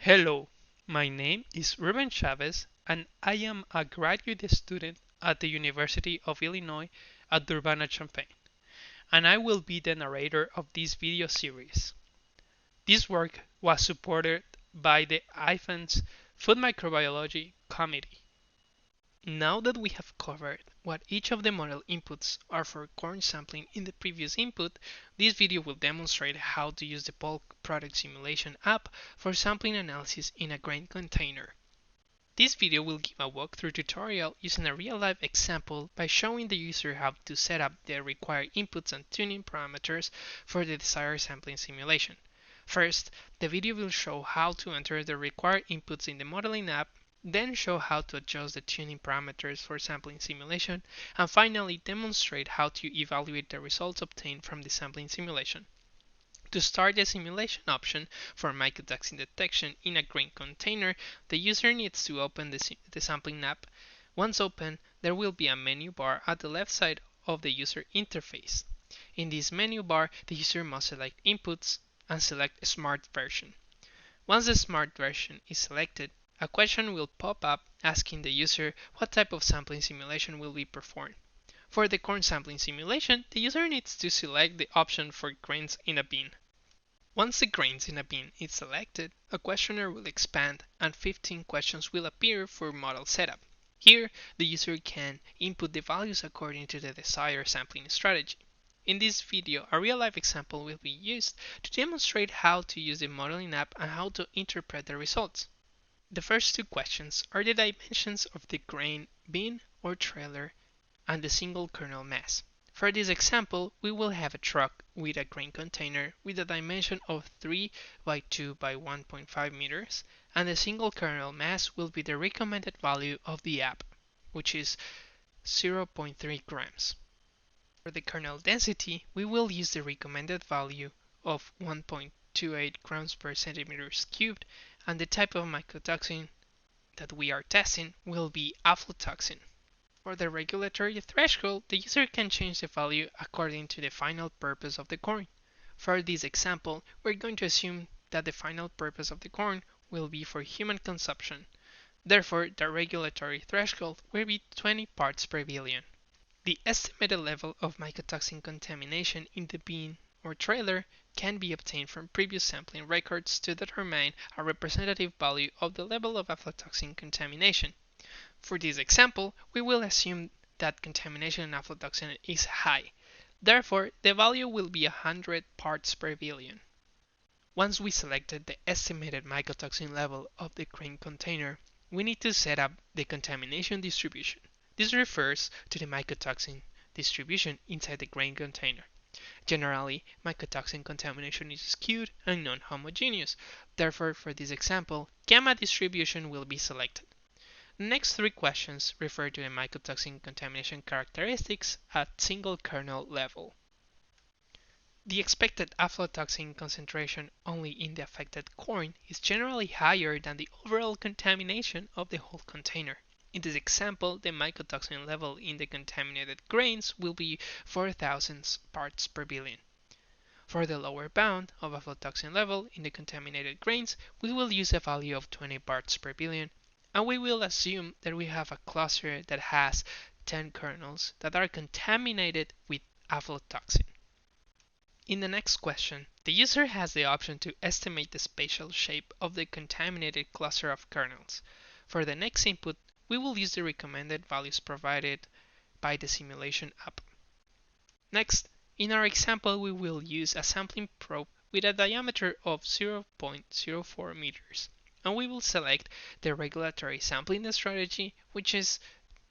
Hello, my name is Ruben Chavez, and I am a graduate student at the University of Illinois at Urbana-Champaign, and I will be the narrator of this video series. This work was supported by the IFAN's Food Microbiology Committee. Now that we have covered what each of the model inputs are for corn sampling in the previous input, this video will demonstrate how to use the bulk product simulation app for sampling analysis in a grain container. This video will give a walkthrough tutorial using a real-life example by showing the user how to set up the required inputs and tuning parameters for the desired sampling simulation. First, the video will show how to enter the required inputs in the modeling app, then show how to adjust the tuning parameters for sampling simulation, and finally demonstrate how to evaluate the results obtained from the sampling simulation. To start the simulation option for mycotoxin detection in a grain container, the user needs to open the sampling app. Once open, there will be a menu bar at the left side of the user interface. In this menu bar, the user must select Inputs and select Smart Version. Once the Smart Version is selected, a question will pop up asking the user what type of sampling simulation will be performed. For the corn sampling simulation, the user needs to select the option for grains in a bin. Once the grains in a bin is selected, a questionnaire will expand and 15 questions will appear for model setup. Here, the user can input the values according to the desired sampling strategy. In this video, a real-life example will be used to demonstrate how to use the modeling app and how to interpret the results. The first two questions are the dimensions of the grain bin or trailer and the single kernel mass. For this example, we will have a truck with a grain container with a dimension of 3 by 2 by 1.5 meters, and the single kernel mass will be the recommended value of the app, which is 0.3 grams. For the kernel density, we will use the recommended value of 1.28 grams per centimeters cubed, and the type of mycotoxin that we are testing will be aflatoxin. For the regulatory threshold, the user can change the value according to the final purpose of the corn. For this example, we're going to assume that the final purpose of the corn will be for human consumption. Therefore, the regulatory threshold will be 20 parts per billion. The estimated level of mycotoxin contamination in the bin or trailer can be obtained from previous sampling records to determine a representative value of the level of aflatoxin contamination. For this example, we will assume that contamination in aflatoxin is high. Therefore, the value will be 100 parts per billion. Once we selected the estimated mycotoxin level of the grain container, we need to set up the contamination distribution. This refers to the mycotoxin distribution inside the grain container. Generally, mycotoxin contamination is skewed and non-homogeneous. Therefore, for this example, gamma distribution will be selected. The next three questions refer to the mycotoxin contamination characteristics at single kernel level. The expected aflatoxin concentration only in the affected corn is generally higher than the overall contamination of the whole container. In this example, the mycotoxin level in the contaminated grains will be 4,000 parts per billion. For the lower bound of aflatoxin level in the contaminated grains, we will use a value of 20 parts per billion, and we will assume that we have a cluster that has 10 kernels that are contaminated with aflatoxin. In the next question, the user has the option to estimate the spatial shape of the contaminated cluster of kernels. For the next input, we will use the recommended values provided by the simulation app. Next, in our example, we will use a sampling probe with a diameter of 0.04 meters, and we will select the regulatory sampling strategy, which is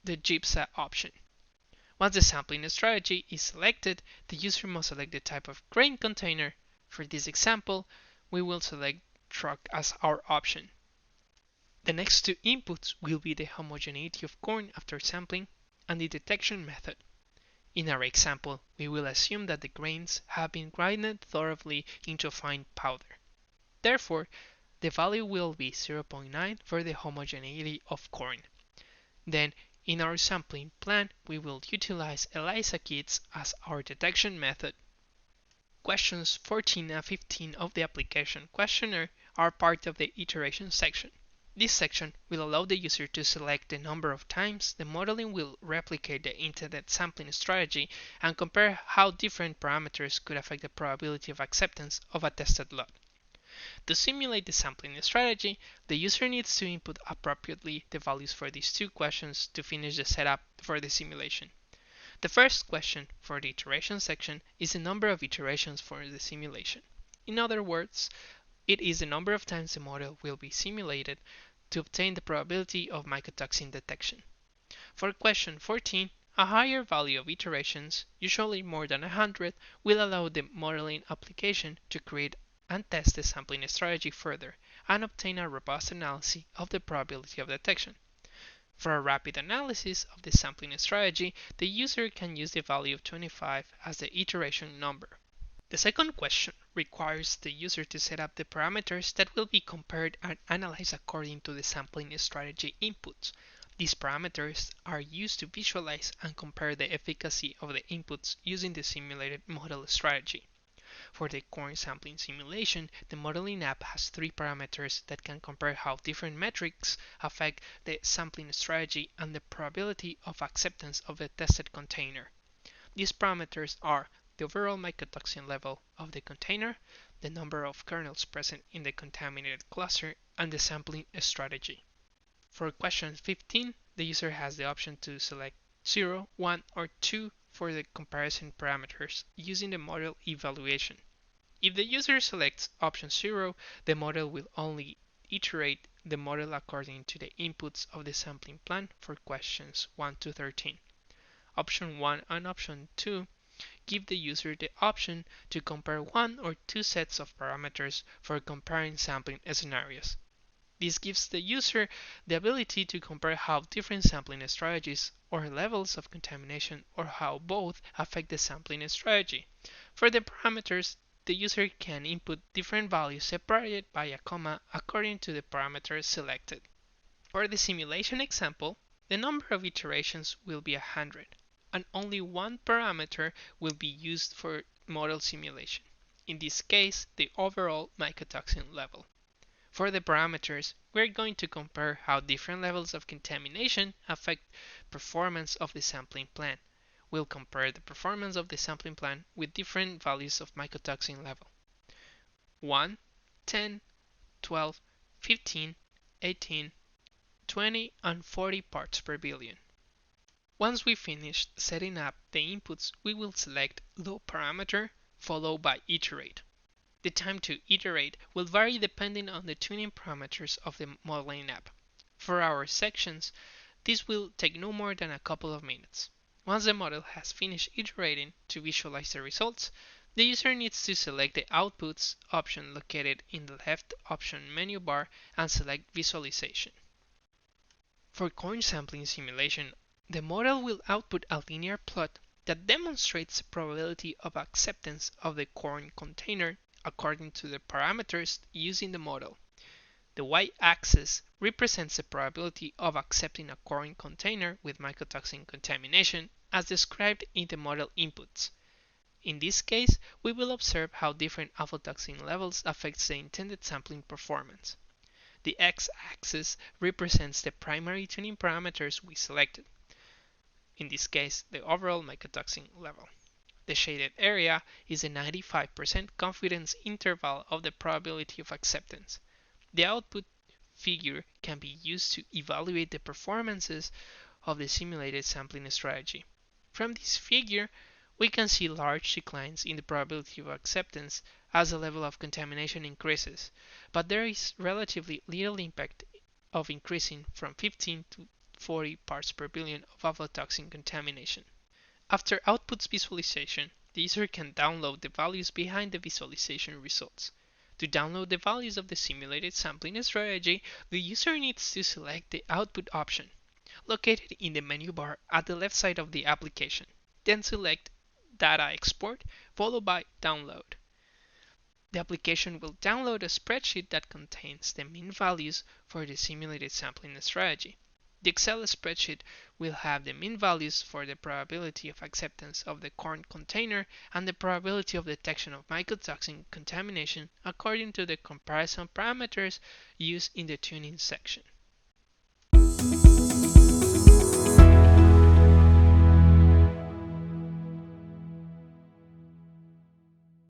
the GIPSA option. Once the sampling strategy is selected, the user must select the type of grain container. For this example, we will select truck as our option. The next two inputs will be the homogeneity of corn after sampling and the detection method. In our example, we will assume that the grains have been grinded thoroughly into fine powder. Therefore, the value will be 0.9 for the homogeneity of corn. Then, in our sampling plan, we will utilize ELISA kits as our detection method. Questions 14 and 15 of the application questionnaire are part of the iteration section. This section will allow the user to select the number of times the modeling will replicate the intended sampling strategy and compare how different parameters could affect the probability of acceptance of a tested lot. To simulate the sampling strategy, the user needs to input appropriately the values for these two questions to finish the setup for the simulation. The first question for the iteration section is the number of iterations for the simulation. In other words, it is the number of times the model will be simulated to obtain the probability of mycotoxin detection. For question 14, a higher value of iterations, usually more than 100, will allow the modeling application to create and test the sampling strategy further and obtain a robust analysis of the probability of detection. For a rapid analysis of the sampling strategy, the user can use the value of 25 as the iteration number. The second question requires the user to set up the parameters that will be compared and analyzed according to the sampling strategy inputs. These parameters are used to visualize and compare the efficacy of the inputs using the simulated model strategy. For the corn sampling simulation, the modeling app has three parameters that can compare how different metrics affect the sampling strategy and the probability of acceptance of the tested container. These parameters are the overall mycotoxin level of the container, the number of kernels present in the contaminated cluster, and the sampling strategy. For question 15, the user has the option to select 0, 1, or 2 for the comparison parameters using the model evaluation. If the user selects option 0, the model will only iterate the model according to the inputs of the sampling plan for questions 1 to 13. Option 1 and option 2 give the user the option to compare one or two sets of parameters for comparing sampling scenarios. This gives the user the ability to compare how different sampling strategies or levels of contamination or how both affect the sampling strategy. For the parameters, the user can input different values separated by a comma according to the parameters selected. For the simulation example, the number of iterations will be 100, and only one parameter will be used for model simulation. In this case, the overall mycotoxin level. For the parameters, we're going to compare how different levels of contamination affect performance of the sampling plan. We'll compare the performance of the sampling plan with different values of mycotoxin level. 1, 10, 12, 15, 18, 20, and 40 parts per billion. Once we finish setting up the inputs, we will select low parameter followed by iterate. The time to iterate will vary depending on the tuning parameters of the modeling app. For our sections, this will take no more than a couple of minutes. Once the model has finished iterating to visualize the results, the user needs to select the Outputs option located in the left option menu bar and select Visualization. For corn sampling simulation, the model will output a linear plot that demonstrates the probability of acceptance of the corn container according to the parameters used in the model. The y-axis represents the probability of accepting a corn container with mycotoxin contamination as described in the model inputs. In this case, we will observe how different aflatoxin levels affects the intended sampling performance. The x-axis represents the primary tuning parameters we selected. In this case, the overall mycotoxin level. The shaded area is a 95% confidence interval of the probability of acceptance. The output figure can be used to evaluate the performances of the simulated sampling strategy. From this figure, we can see large declines in the probability of acceptance as the level of contamination increases, but there is relatively little impact of increasing from 15 to 40 parts per billion of aflatoxin contamination. After outputs visualization, the user can download the values behind the visualization results. To download the values of the simulated sampling strategy, the user needs to select the Output option, located in the menu bar at the left side of the application. Then select Data Export, followed by Download. The application will download a spreadsheet that contains the mean values for the simulated sampling strategy. The Excel spreadsheet will have the mean values for the probability of acceptance of the corn container and the probability of detection of mycotoxin contamination according to the comparison parameters used in the tuning section.